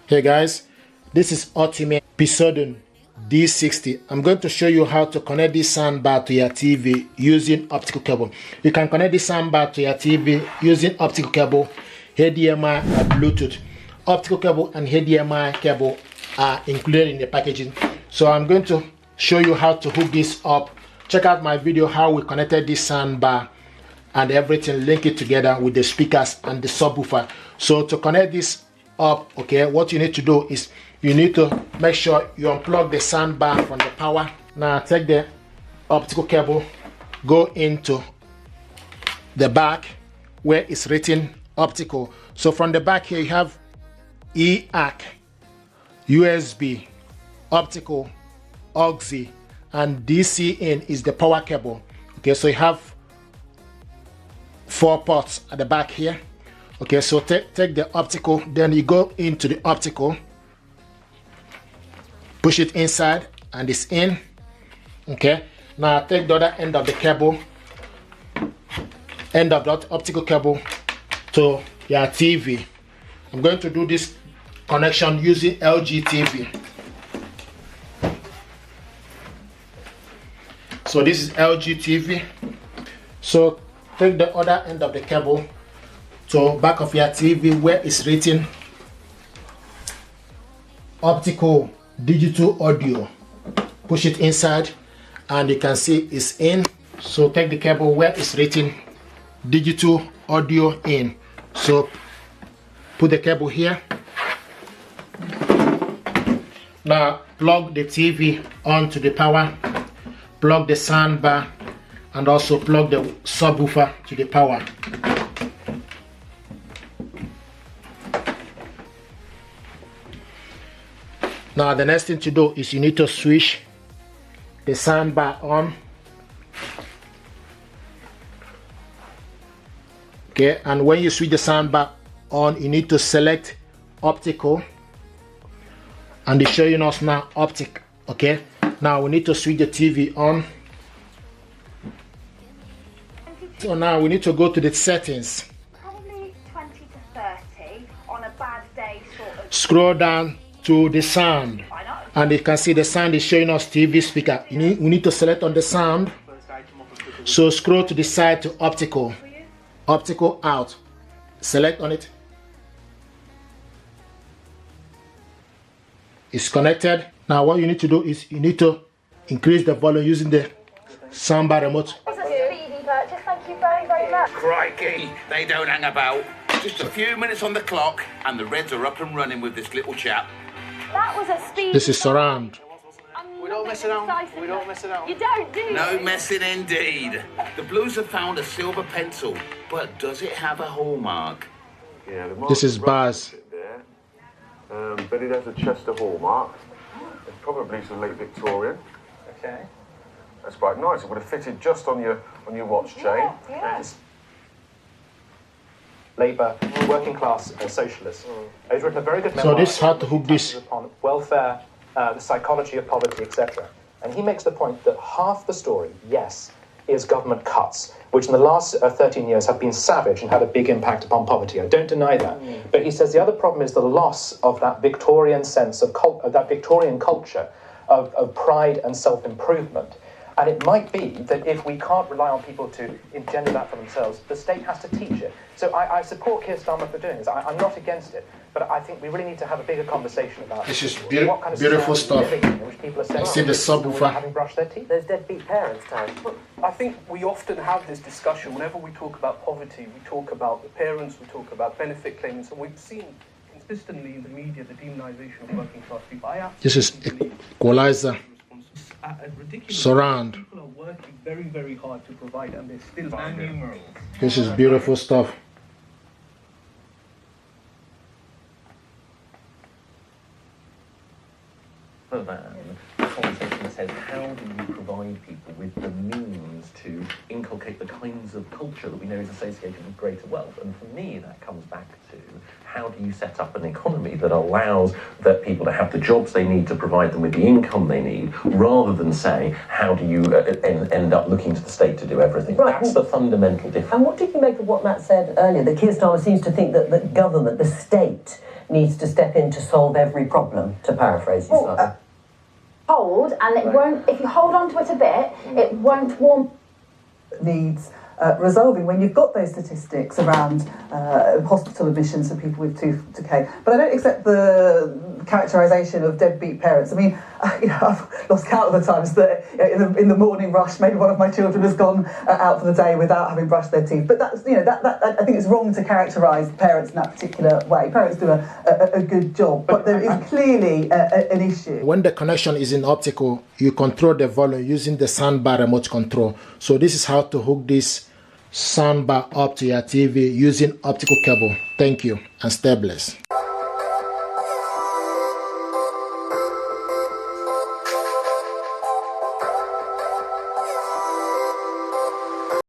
Hey guys, this is Ultimate Poseidon D60. I'm going to show you how to connect this soundbar to your TV using optical cable. You can connect this soundbar to your TV using optical cable, HDMI, or Bluetooth. Optical cable and HDMI cable are included in the packaging. So I'm going to show you how to hook this up. Check out my video how we connected this soundbar and everything, link it together with the speakers and the subwoofer. So to connect this up, okay, what you need to do is you need to make sure you unplug the soundbar from the power. Now take the optical cable, go into the back where it's written optical. So from the back here you have EAC, USB, optical, auxi, and DC in is the power cable. Okay, so you have 4 ports at the back here. Okay, so take the optical, then you go into the optical, push it inside, and it's in. Okay, now take the other end of the cable, end of that optical cable to your TV. I'm going to do this connection using LG TV. So this is LG TV. So take the other end of the cable to back of your TV where it's written optical digital audio. Push it inside and you can see it's in. So take the cable where it's written digital audio in. So put the cable here. Now plug the TV onto the power, plug the soundbar, and also plug the subwoofer to the power. Now the next thing to do is you need to switch the soundbar on. Okay, and when you switch the soundbar on, you need to select optical, and it's showing us now optic. Okay, now we need to switch the TV on. So now we need to go to the settings. Probably 20 to 30 on a bad day sort of. Scroll down to the sound, and you can see the sound is showing us TV speaker. We need to select on the sound. So scroll to the side to optical, optical out, select on it. It's connected. Now what you need to do is you need to increase the volume using the soundbar remote. It's a speedy purchase, thank you very, very much. Crikey, they don't hang about. Just a few minutes on the clock and the Reds are up and running with this little chap. That was a speedy. This is surround. We don't mess around. We don't mess around. You don't, do you? No messing indeed. The Blues have found a silver pencil, but does it have a hallmark? Yeah, the This is bars bars. there, but it has a Chester hallmark. It's probably some late Victorian. Okay. That's quite nice. It would have fitted just on your watch chain. Yeah. Labour, working class socialist. He's written a very good memoir. So this is how to hook this. Upon welfare, the psychology of poverty, etc. And he makes the point that half the story, yes, is government cuts, which in the last 13 years have been savage and had a big impact upon poverty. I don't deny that. But he says the other problem is the loss of that Victorian sense of that Victorian culture of pride and self-improvement. And it might be that if we can't rely on people to engender that for themselves, the state has to teach it. So I support Keir Starmer for doing this. I'm not against it, but I think we really need to have a bigger conversation about This is what kind of beautiful society stuff. we're living in which people are saying, See the subwoofer. having brushed their teeth. There's deadbeat parents, Tom. I think we often have this discussion whenever we talk about poverty. We talk about the parents, we talk about benefit claimants, and we've seen consistently in the media the demonisation of working class people. This is equalizer. Ridiculous. Surround. People are working very, very hard to provide, and they're still numerals. This is beautiful stuff. The conversation says, how do you provide people with the means to inculcate the kinds of culture culture that we know is associated with greater wealth. And for me, that comes back to how do you set up an economy that allows that people to have the jobs they need to provide them with the income they need, rather than say, how do you end up looking to the state to do everything? Right. That's the fundamental difference. And what did you make of what Matt said earlier, that Keir Starmer seems to think that the government, the state, needs to step in to solve every problem, to paraphrase you slightly? Hold, and it won't, if you hold on to it a bit, it won't warm. Needs resolving when you've got those statistics around hospital admissions for people with tooth decay. But I don't accept the characterisation of deadbeat parents. I mean, I've lost count of the times that in the morning rush, maybe one of my children has gone out for the day without having brushed their teeth. But that's, that I think it's wrong to characterise parents in that particular way. Parents do a good job, but there is clearly an issue. When the connection is in optical, you control the volume using the soundbar remote control. So this is how to hook this soundbar up to your TV using optical cable. Thank you and stay blessed.